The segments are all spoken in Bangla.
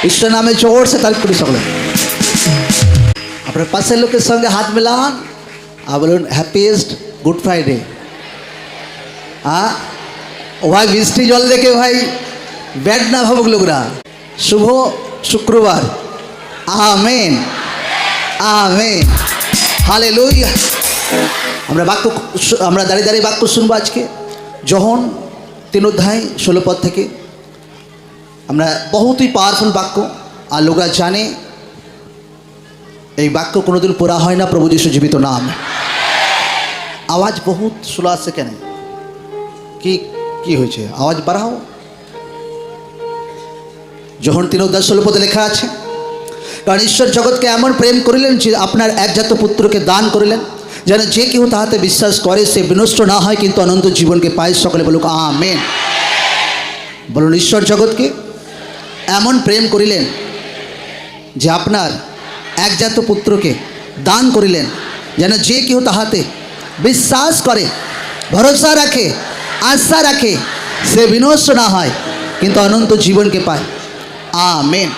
ঈশ্বর নামে জোর সে তারিফ করি সকলে। আপনার পাশের লোকের সঙ্গে হাত মেলান আর বলুন হ্যাপিয়েস্ট গুড ফ্রাইডে। হ্যাঁ ও ভাই বৃষ্টি জল দেখে ভাই ব্যাড না ভাবুক লোকরা। শুভ শুক্রবার। Amen amen hallelujah. আমরা দাঁড়িয়ে দাঁড়িয়ে বাক্য শুনবো আজকে যোহন 3:16 থেকে। আমরা বহুতই পাওয়ারফুল বাক্য, আর লোকরা জানে এই বাক্য কোনোদিন পড়া হয় না। প্রভু যীশু জীবিত নাম। আওয়াজ বহুত স্লো আসছে কেন? কি হয়েছে? আওয়াজ বাড়াও। যোহন 3:16 লেখা আছে, কারণ ঈশ্বর জগৎকে এমন প্রেম করিলেন যে আপনার একজাত পুত্রকে দান করিলেন, যেন যে কেউ তাহাতে বিশ্বাস করে সে বিনষ্ট না হয় কিন্তু অনন্ত জীবনকে পায়। সকলে বলুক আমেন। বলুন ঈশ্বর জগৎকে এমন প্রেম করিলেন যে আপনার একজাত পুত্রকে দান করিলেন, যেন যে কেউ তাহাতে বিশ্বাস করে, ভরসা রাখে, আশা রাখে সে বিনষ্ট না হয় কিন্তু অনন্ত জীবনকে পায়। আমেন।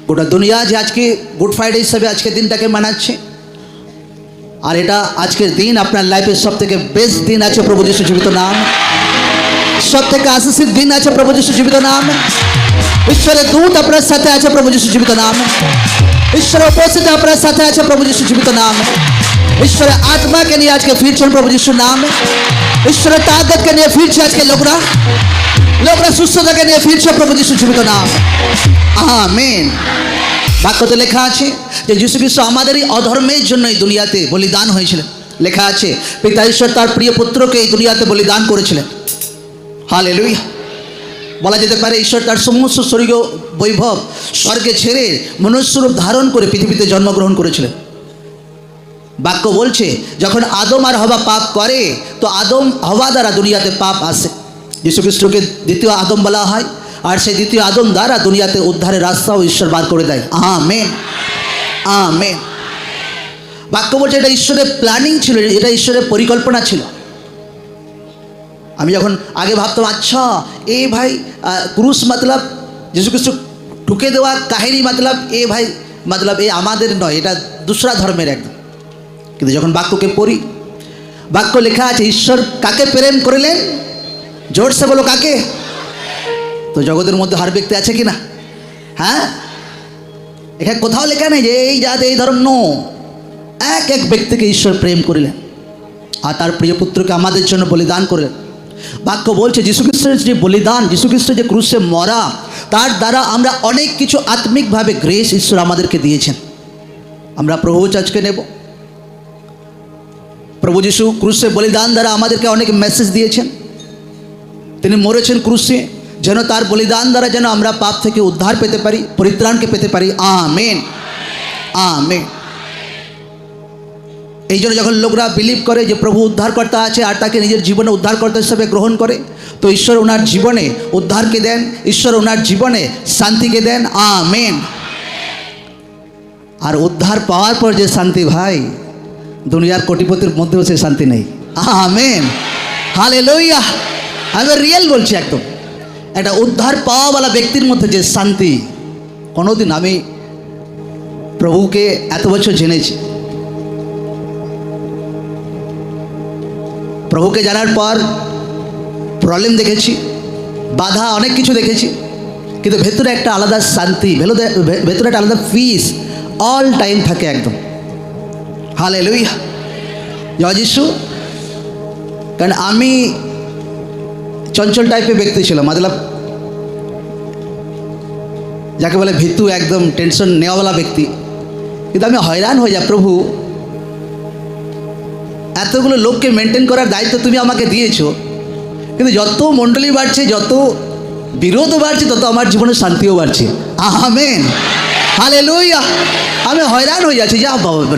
গোটা দুনিয়া যে আজকে গুড ফ্রাইডে হিসাবে আজকের দিনটাকে মানাচ্ছে, আর এটা আজকের দিন আপনার লাইফের সব থেকে বেস্ট দিন আছে প্রভু যীশু জীবিত নাম। সব থেকে আশীষিত দিন আছে প্রভু যীশু জীবিত নাম। ঈশ্বরের দূত আপনার সাথে আছে প্রভু যীশু জীবিত নাম। ঈশ্বরের উপস্থিতি আপনার সাথে আছে প্রভু যীশু জীবিত নাম। ঈশ্বরের আত্মাকে নিয়ে আজকে ফিরছেন প্রভু যীশুর নাম। ঈশ্বরের তাকতকে নিয়ে ফিরছে আজকে লোকরা সুস্থতাকে নিয়ে ফিরছে প্রভু যীশু জীবিত নাম। আমেন। বাক্যতে লেখা আছে যে যীশু খ্রিস্ট আমাদেরই অধর্মের জন্য এই দুনিয়াতে বলিদান হয়েছিলেন। লেখা আছে পিতা ঈশ্বর তার প্রিয় পুত্রকে এই দুনিয়াতে বলিদান করেছিলেন। হালেলুয়া। বলা যেতে পারে ঈশ্বর তার সমস্ত স্বর্গীয় বৈভব স্বর্গে ছেড়ে মনুষ্যরূপ ধারণ করে পৃথিবীতে জন্মগ্রহণ করেছিলেন। বাক্য বলছে যখন আদম আর হওয়া পাপ করে তো আদম হওয়া দ্বারা দুনিয়াতে পাপ আসে। যীশু খ্রিস্টকে দ্বিতীয় আদম বলা হয়, আর সেই দ্বিতীয় আদম দ্বারা দুনিয়াতে উদ্ধারের রাস্তাও ঈশ্বর বার করে দেয়। Amen amen. বাক্য বলছে এটা ঈশ্বরের প্ল্যানিং ছিল, এটা ঈশ্বরের পরিকল্পনা ছিল। আমি যখন আগে ভাবতাম আচ্ছা এ ভাই ক্রুশ মতলব যীশু খ্রিস্ট ঢুকে দেওয়া কাহিনী মতলব এ ভাই মতলব এ আমাদের নয়, এটা দুসরা ধর্মের একদম। কিন্তু যখন বাক্যকে পড়ি, বাক্য লেখা আছে ঈশ্বর কাকে প্রেম করিলেন, জোরসে বলো কাকে। তো জগতের মধ্যে হার ব্যক্তি আছে কি না? হ্যাঁ, এখানে কোথাও লেখা নেই যে এই জাত এই ধর্ম। নো, এক এক ব্যক্তিকে ঈশ্বর প্রেম করিলেন আর তার প্রিয় পুত্রকে আমাদের জন্য বলিদান করলেন। বাক্য বলছে যীশু খ্রিস্টের যে বলিদান, যীশু খ্রিস্ট যে ক্রুশে মরা, তার দ্বারা আমরা অনেক কিছু আত্মিকভাবে গ্রেস ঈশ্বর আমাদেরকে দিয়েছেন। আমরা প্রভু আজকে নেব। প্রভু যীশু ক্রুশে বলিদান দ্বারা আমাদেরকে অনেক মেসেজ দিয়েছেন। তিনি মরেছেন ক্রুশে যেন তার বলিদান দ্বারা যেন আমরা পাপ থেকে উদ্ধার পেতে পারি, পরিত্রাণকে পেতে পারি। Amen amen. এই জন্য যখন লোকরা বিলিভ করে যে প্রভু উদ্ধারকর্তা আছে আর তাকে নিজের জীবনে উদ্ধারকর্তা হিসেবে গ্রহণ করে, তো ঈশ্বর ওনার জীবনে উদ্ধারকে দেন, ঈশ্বর ওনার জীবনে শান্তিকে দেন। আমেন। আর উদ্ধার পাওয়ার পর যে শান্তি ভাই, দুনিয়ার কোটিপতির মধ্যেও সে শান্তি নেই। Amen hallelujah. আমি রিয়েল বলছি একদম। একটা উদ্ধার পাওয়াওয়ালা ব্যক্তির মধ্যে যে শান্তি, কোনোদিন আমি প্রভুকে এত বছর জেনেছি, প্রভুকে জানার পর প্রবলেম দেখেছি, বাধা অনেক কিছু দেখেছি, কিন্তু ভেতরে একটা আলাদা শান্তি, ভেতরে একটা আলাদা পিস অল টাইম থাকে একদম। হালেলুয়া জয় যিশু। কারণ আমি চঞ্চল টাইপের ব্যক্তি ছিল, মতলব যাকে বলে ভীতু, একদম টেনশন নেওয়াওয়ালা ব্যক্তি। কিন্তু আমি হয়রান হয়ে যাই, প্রভু এতগুলো লোককে মেনটেন করার দায়িত্ব তুমি আমাকে দিয়েছো, কিন্তু যত মণ্ডলী বাড়ছে, যত বিরোধও বাড়ছে, তত আমার জীবনে শান্তিও বাড়ছে। Amen hallelujah. আমি হয়রান হয়ে যাচ্ছি, যা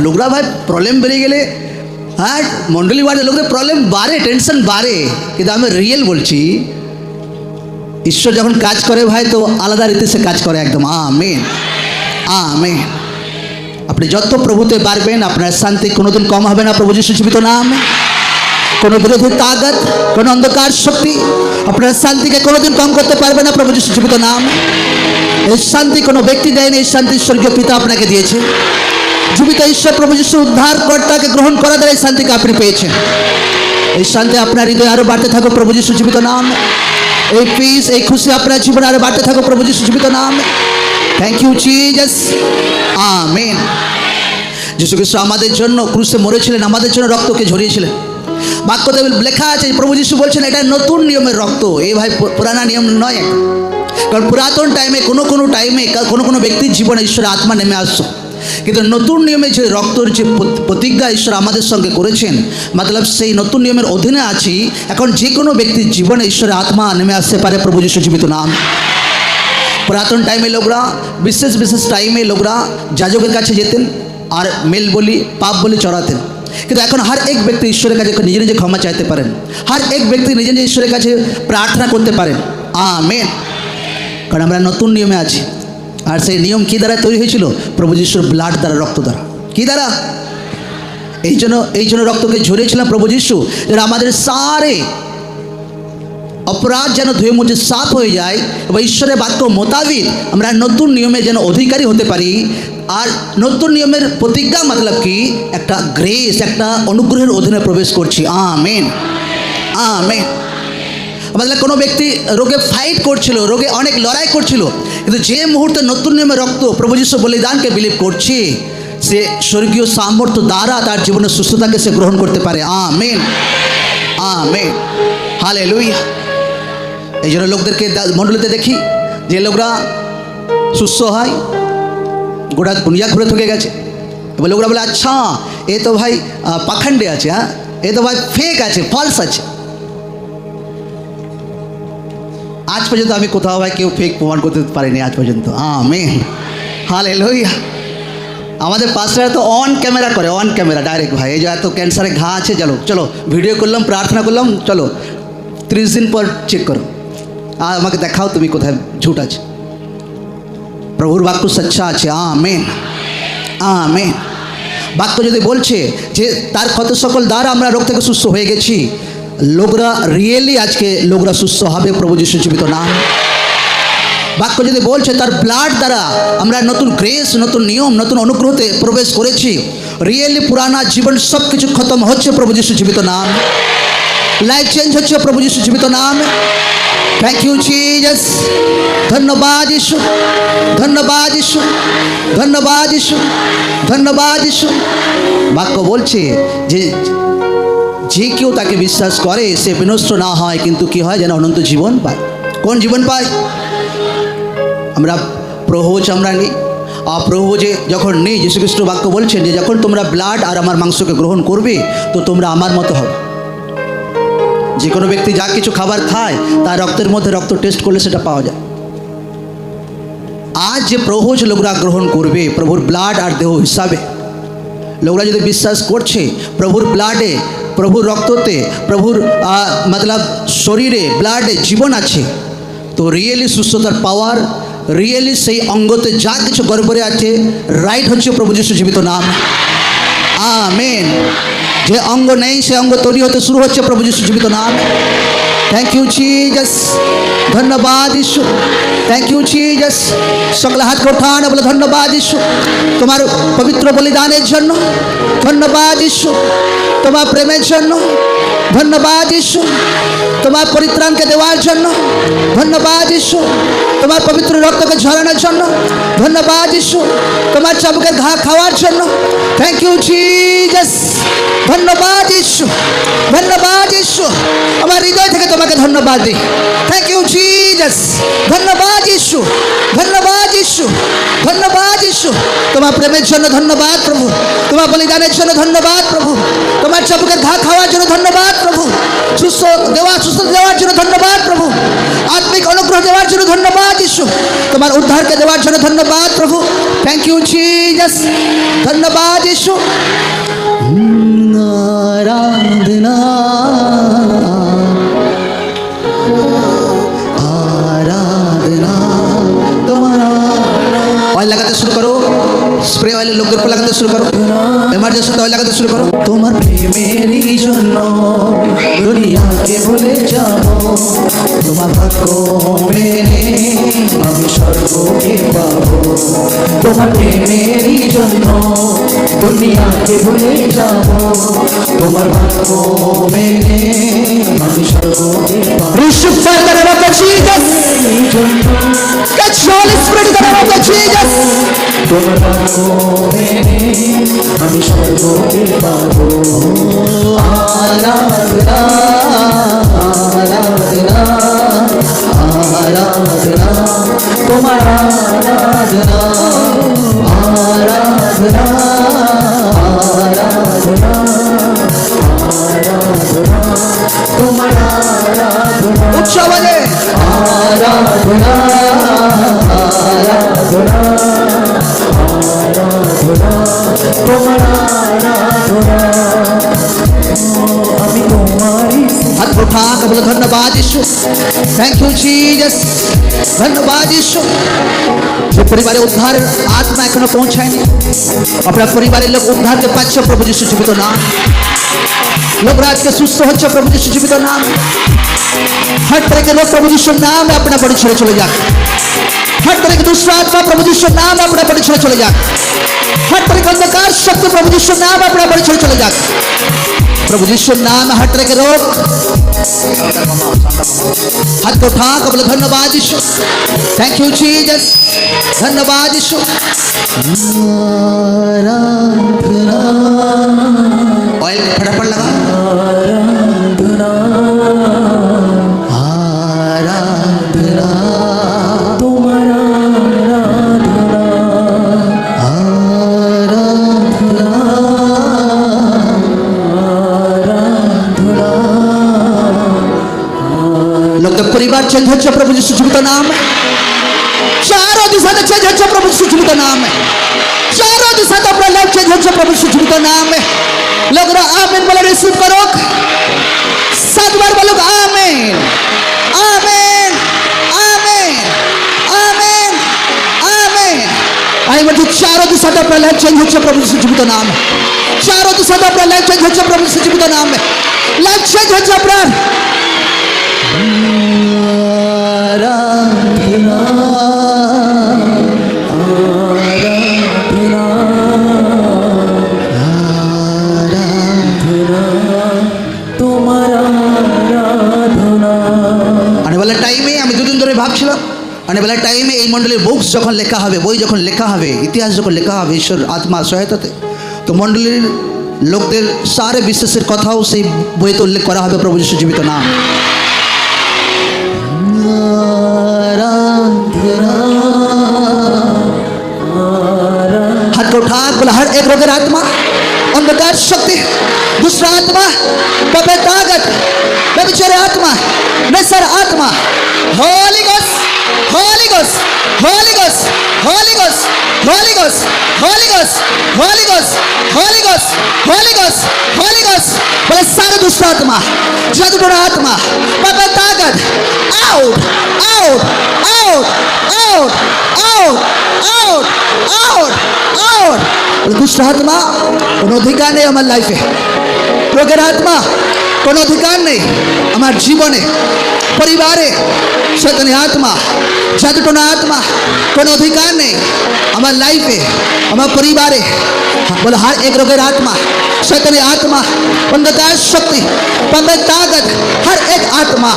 লোকরা ভাই প্রবলেম বেড়ে গেলে, হ্যাঁ মণ্ডলী বাড়ছে, লোকদের প্রবলেম বাড়ে, টেনশন বাড়ে। কিন্তু আমি রিয়েল বলছি, ঈশ্বর যখন কাজ করে ভাই তো আলাদা রীতি সে কাজ করে একদম। Amen amen. আপনি যত প্রভুতে বাড়বেন আপনার শান্তি কোনোদিন কম হবে না প্রভু যীশু জীবিত নাম। কোনো বিরোধী তাগত, কোনো অন্ধকার শক্তি আপনার শান্তিকে কোনোদিন কম করতে পারবে না প্রভু যীশু জীবিত নাম। এই শান্তি কোনো ব্যক্তি দেয়নি, এই শান্তি স্বর্গীয় পিতা আপনাকে দিয়েছে। জীবিত ঈশ্বর প্রভু যিশু উদ্ধারকর্তাকে গ্রহণ করা দ্বারা এই শান্তিকে আপনি পেয়েছেন। এই শান্তি আপনার হৃদয়ে আরো বাড়তে থাকুক প্রভু যিশু জীবিত নাম। এই পিস, এই খুশি আপনার জীবনে আরো বাড়তে থাকুক প্রভু যিশু জীবিত নাম। Thank you Jesus, amen. যিশু খ্রিস্ট আমাদের জন্য ক্রুশে মরেছিলেন, আমাদের জন্য রক্তকে ঝরিয়েছিলেন। বাক্যতে লেখা আছে, প্রভু যিশু বলছেন এটা নতুন নিয়মের রক্ত। এই ভাই পুরানা নিয়ম নয়, কারণ পুরাতন টাইমে কোনো টাইমে কোনো ব্যক্তির জীবনে ঈশ্বরের আত্মা নেমে আসতো, কিন্তু নতুন নিয়মে যে রক্তর যে প্রতিজ্ঞা ঈশ্বর আমাদের সঙ্গে করেছেন, মতলব সেই নতুন নিয়মের অধীনে আছি। এখন যে কোনো ব্যক্তির জীবনে ঈশ্বরের আত্মা নেমে আসতে পারে প্রভু যিশু জীবিত নাম। পুরাতন টাইমে লোকরা বিশেষ টাইমে লোকরা যাজকের কাছে যেতেন আর মেল বলি পাপ বলি চড়াতেন, কিন্তু এখন হর এক ব্যক্তি ঈশ্বরের কাছে নিজে ক্ষমা চাইতে পারেন। হর এক ব্যক্তি নিজে ঈশ্বরের কাছে প্রার্থনা করতে পারেন। আমেন। কারণ আমরা নতুন নিয়মে আছি। আর সেই নিয়ম কী দ্বারা তৈরি হয়েছিল? প্রভু যিশুর ব্লাড দ্বারা, রক্ত দ্বারা। কী দ্বারা? এই জন্য রক্তকে ঝরিয়েছিলাম প্রভু যিশু, যেন আমাদের সারে অপরাধ যেন ধুয়ে মুছে সাফ হয়ে যায় এবং ঈশ্বরের বাক্য মোতাবিক আমরা নতুন নিয়মে যেন অধিকারী হতে পারি। আর নতুন নিয়মের প্রতিজ্ঞা মতলব কি? একটা গ্রেস, একটা অনুগ্রহের অধীনে প্রবেশ করছি। Amen, amen. মতলব কোনো ব্যক্তি রোগে ফাইট করছিল, রোগে অনেক লড়াই করছিল, কিন্তু যে মুহূর্তে নতুন নিয়মের রক্ত প্রভু যিশু বলিদানকে বিলিভ করছে, সে স্বর্গীয় সামর্থ্য দ্বারা তার জীবনের সুস্থতাকে সে গ্রহণ করতে পারে। Amen, amen, hallelujah. এই জন্য লোকদেরকে মণ্ডলীতে দেখি যে লোকরা সুস্থ হয়, গোটা দুনিয়া ঘুরে থেকে গেছে, এবার লোকরা বলে আচ্ছা এ তো ভাই পাখান্ডে আছে, হ্যাঁ এ তো ভাই ফেক আছে, ফলস আছে। আজ পর্যন্ত আমি কোথাও ভাই কেউ ফেক প্রমাণ করতে পারিনি আজ পর্যন্ত। Amen, hallelujah. আমাদের পাশে তো অন ক্যামেরা করে, অন ক্যামেরা ডাইরেক্ট ভাই, এই যে এত ক্যান্সারে ঘা আছে, চলো ভিডিও করলাম, প্রার্থনা করলাম, চলো 30 দিন পর চেক করো আর আমাকে দেখাও তুমি কোথায় ঝুট আছে। প্রভুর বাক্য সচ্চা আছে। Amen, amen. বাক্য যদি বলছে যে তার ক্ষত সকল দ্বারা আমরা রোগ থেকে সুস্থ হয়ে গেছি, লোকরা রিয়েলি আজকে লোকরা সুস্থ হবে প্রভু যিশু জীবিত নাম। বাক্য যদি বলছে তার ব্লাড দ্বারা আমরা নতুন গ্রেস, নতুন নিয়ম, নতুন অনুগ্রহতে প্রবেশ করেছি, রিয়েলি পুরানা জীবন সব কিছু খতম হচ্ছে প্রভু যিশু জীবিত নাম। লাইফ চেঞ্জ হচ্ছে প্রভু যিশু জীবিত নাম। থ্যাংক ইউ জিসাস, ধন্যবাদ যিশু, ধন্যবাদ যিশু, ধন্যবাদ যিশু, ধন্যবাদ যিশু। বাক্য বলছে যে কেউ তাকে বিশ্বাস করে সে বিনষ্ট না হয়, কিন্তু কি হয় যেন অনন্ত জীবন পায়। কোন জীবন পায়? আমরা প্রভোজ আমরা নিই, আর প্রভোজে যখন নেই, যীশু খ্রিস্ট বাক্য বলছেন যে যখন তোমরা ব্লাড আর আমার মাংসকে গ্রহণ করবে তো তোমরা আমার মতো হবে। যে কোনো ব্যক্তি যা কিছু খাবার খায় তার রক্তের মধ্যে রক্ত টেস্ট করলে সেটা পাওয়া যায়। আজ যে প্রভোজ লোকরা গ্রহণ করবে প্রভুর ব্লাড আর দেহ হিসাবে, লোকরা যদি বিশ্বাস করছে প্রভুর ব্লাডে, প্রভুর রক্ততে, প্রভুর মতলব শরীরে ব্লাডে জীবন আছে, তো রিয়েলি সুস্থতার পাওয়ার, রিয়েলি সেই অঙ্গতে যা কিছু গড়বড়ে আছে রাইট হচ্ছে প্রভু যিশু জীবিত নাম। আমেন। যে অঙ্গ নেই সে অঙ্গ তৈরি হতে শুরু হচ্ছে প্রভু যিশু জীবিত নাম। থ্যাংক ইউ জিসাস, ধন্যবাদ যিশু, থ্যাংক ইউ জিসাস। সকল হাত ওঠান বলে ধন্যবাদ যিশু তোমার পবিত্র বলিদানের জন্য, ধন্যবাদ যিশু তোমার প্রেমের জন্য, ধন্যবাদ যিশু তোমার পরিত্রাণকে দেওয়ার জন্য, ধন্যবাদ যিশু তোমার পবিত্র রক্তকে ঝরানোর জন্য, ধন্যবাদ যিশু তোমার চাবুকের ঘা খাওয়ার জন্য। থ্যাংক ইউ জিসাস, ধন্যবাদ যিশু, ধন্যবাদ যিশু। আমার হৃদয় থেকে তোমাকে ধন্যবাদ দিই। থ্যাংক ইউ জিসাস, ধন্যবাদ যিশু, ধন্যবাদ যিশু, ধন্যবাদ যিশু তোমার প্রেমের জন্য ধন্যবাদ প্রভু, তোমার বলিদানের জন্য ধন্যবাদ প্রভু, তোমার চাবুকের ঘা খাওয়ার জন্য ধন্যবাদ প্রভু, সুস্থ দেওয়ার জন্য ধন্যবাদ প্রভু, আত্মিক অনুগ্রহ দেওয়ার জন্য ধন্যবাদ যিশু, তোমার উদ্ধারকে দেওয়ার জন্য ধন্যবাদ প্রভু। থ্যাংক ইউ জিসাস, ধন্যবাদ যিশু। আরাধনা আরাধনা তোমার। অয়েল লাগাতে শুরু করো, স্প্রে অয়েলের লোকদের উপর লাগাতে শুরু করো, এমার্জেন্সিতে অয়েল লাগাতে শুরু করো। তোমার প্রেমেরই জন্য দুনিয়াকে ভুলে যাব, তোমার ভাগ্য মেনে আমি স্বর্গকে তোমার প্রেমেরই জন্য দুনিয়াকে ভুলে যাব, তোমার ভাগ্য মেনে আমি স্বর্গকে পাবো। Receive fire in the name of Jesus. Catch Holy Spirit in the name of Jesus. তোমার ভাগ্য মেনে আমি স্বর্গকে পাবো। আরাধনা আরাধনা আরাধনা তোমার আরাধনা আরাধনা আরাধনা আরাধনা তোমার আরাধনা উচ্চ আওয়াজে আরাধনা আরাধনা আরাধনা তোমার আরাধনা আমি তোমারই हाथ उठा कर बोलो धन्यवाद यीशु, थैंक यू जीसस, धन्यवाद यीशु। जो परिवार उद्धार आत्मा एखनो पहुंचायনি अपना परिवार लोग उद्धार के पाচ্ছে प्रभु यीशु जीवित नाम, लोग राज के सुস্থ হচ্ছে प्रभु यीशु जीवित नाम। हर तरह के लोग प्रभु यीशु नाम में अपना बड़ी छोड़े चले जाए, हर तरह की दूसरा आत्मा प्रभु यीशु नाम में अपना बड़ी छोड़े चले जाए, हर तरह का अंधकार शक्ति प्रभु यीशु नाम में अपना बड़ी छोड़े चले जाए। प्रभु यीशु नाम में हर तरह के रोग हाथ को उठा कर बोलो धन्यवाद यीशु, थैंक यू जीसस, धन्यवाद यीशु। ऑयल फटाफट लगा आराधना তোমার আরাধনা आराधना लोग का परिवार चेंज हो जाए प्रभु यीशु जीवित नाम में, चारों दिशा से चेंज हो जाए प्रभु यीशु जीवित नाम में, चारों दिशा से अपना लाइफ चेंज हो जाए प्रभु यीशु जीवित नाम में। लोग आमीन बोलो, रिसीव करो 7 बार बोलो आमीन आमीन आमीन आमीन आमीन। आई मतलब चारों दिशा से अपना लाइफ चेंज हो जाए प्रभु यीशु जीवित नाम में, चारों दिशा से अपना लाइफ चेंज हो जाए प्रभु यीशु जीवित नाम में, लाइफ चेंज हो जाए अपना आराधना आराधना आराधना তোমার আরাধনা। आने वाला टाइम में আমি দুদিন ধরে ভাবছিলাম आने वाला टाइम में এই মণ্ডলীর বুকস যখন লেখা হবে, বই যখন লেখা হবে, ইতিহাস যখন লেখা হবে ঈশ্বর আত্মা সহায়তাতে, তো মণ্ডলীর লোকদের সারে বিশ্বাসের কথাও সেই বইতে উল্লেখ করা হবে প্রভু যিশু জীবিত নাম। हाथ को उठा बोला हर एक रोगर आत्मा, अंधकार शक्ति, दूसरा आत्मा, पापे ताकत, बेचारे आत्मा, नसर आत्मा, Holi ghost, holy ghost, holy ghost, holy ghost, holy ghost, holy ghost, holy ghost, holy ghost, holy ghost, holy ghost, बोले सारे दूसरा आत्मा, जादूटोना आत्मा, पापे ताकत, out, out, out, out, out, out, out, out. दूसरा आत्मा কোনো অধিকার নেই আমার লাইফে, রোগের আত্মা কোনো অধিকার নেই আমার জীবনে, পরিবারে, শয়তানি আত্মা, জাদুটোনা আত্মা কোনো অধিকার নেই আমার লাইফে, আমার পরিবারে। বলে हर एक रोगের आत्मा, शैतानी आत्मा, अंधकार शक्ति, पापের ताकत, हर एक आत्मा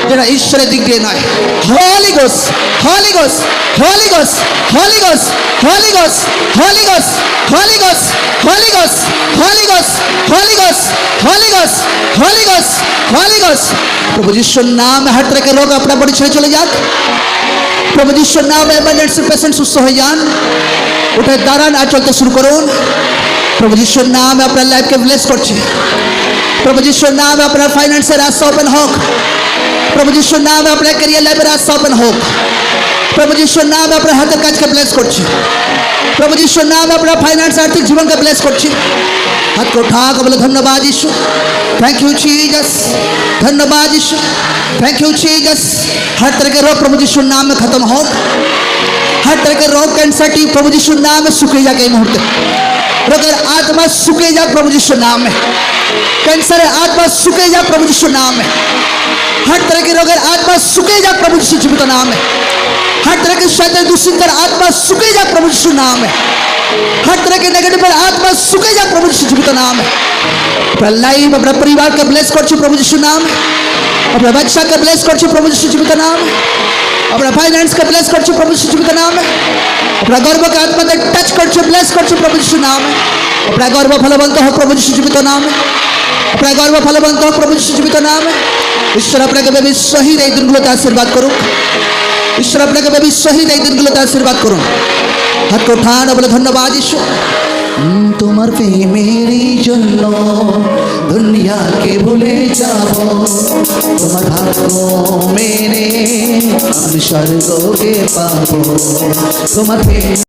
যেটা ঈশ্বরের দিক দিয়ে নয়, holy ghost, holy ghost, holy ghost, holy ghost, holy ghost, holy ghost, holy ghost, holy ghost, holy ghost, holy ghost, holy ghost, holy ghost, holy ghost. प्रभु यीशुর নামে हर तरह के रोग अपना बड़ी ছেড়ে চলে যাক, প্রভু যিশুর নামে এমার্জেন্সি পেশেন্ট সুস্থ হয়ে যান, উঠে দাঁড়ান আর চলতে শুরু করুন। প্রভু যিশুর নামে আপনার লাইফকে ব্লেস করছে, প্রভু যিশুর নামে আপনার ফাইন্যান্সের রাস্তা ওপেন হোক, প্রভু যিশুর নামে আপনার ক্যারিয়ার লাইফের রাস্তা ওপেন হোক, প্রভু যিশুর নামে আপনার হাতের কাজকে ব্লেস করছে, প্রভু যিশুর নামে আপনার ফাইন্যান্স আর্থিক জীবনকে ব্লেস করছে। हाथ को उठा कर बोले धन्यवाद यीशु, थैंक यू जीसस, धन्यवाद यीशु, थैंक यू जीसस। हर तरह के रोग प्रभु यीशु नाम में खत्म हो, हर तरह के रोग कैंसर टी प्रभु यीशु नाम में सूखे जा के मुहूर्त, रोगेर आत्मा सूखे जा प्रभु यीशु नाम में, कैंसर आत्मा सूखे जा प्रभु यीशु नाम में, हर तरह के रोगेर आत्मा सूखे जा प्रभु यीशु जीवित नाम में, हर तरह के शैतान दुश्मन आत्मा सुखे जा प्रभु यीशु नाम है। हर तरह के नेगेटिव आत्मा सुखे जा प्रभु यीशु जीवित नाम है। अपना लाइफ अपना परिवार के ब्लेस कर प्रभु यीशु नाम है। अपना बच्चा के ब्लेस कर प्रभु यीशु जीवित नाम है। अपना फाइनेंस के ब्लेस कर प्रभु यीशु जीवित नाम है। अपना गर्भ के आत्मा के टच कर ब्लेस कर प्रभु यीशु नाम है। अपना गर्भ फलवंत हो प्रभु यीशु जीवित नाम है। अपना गर्भ फलवंत हो प्रभु यीशु जीवित नाम है। ईश्वर আপনাকে বেবি শহীদ এই দিনগুলোতে আশীর্বাদ করুন। ঈশ্বর আপনাকে বেবি শহীদ এই দিনগুলোতে আশীর্বাদ করুন। হাত को उठान বলে ধন্যবাদ ঈশ্বর। তোমার প্রেমেরই জন্য দুনিয়াকে ভুলে যাব। তোমার ভাগ্য মেনে আমি স্বর্গকে পাবো। তোমার প্রেম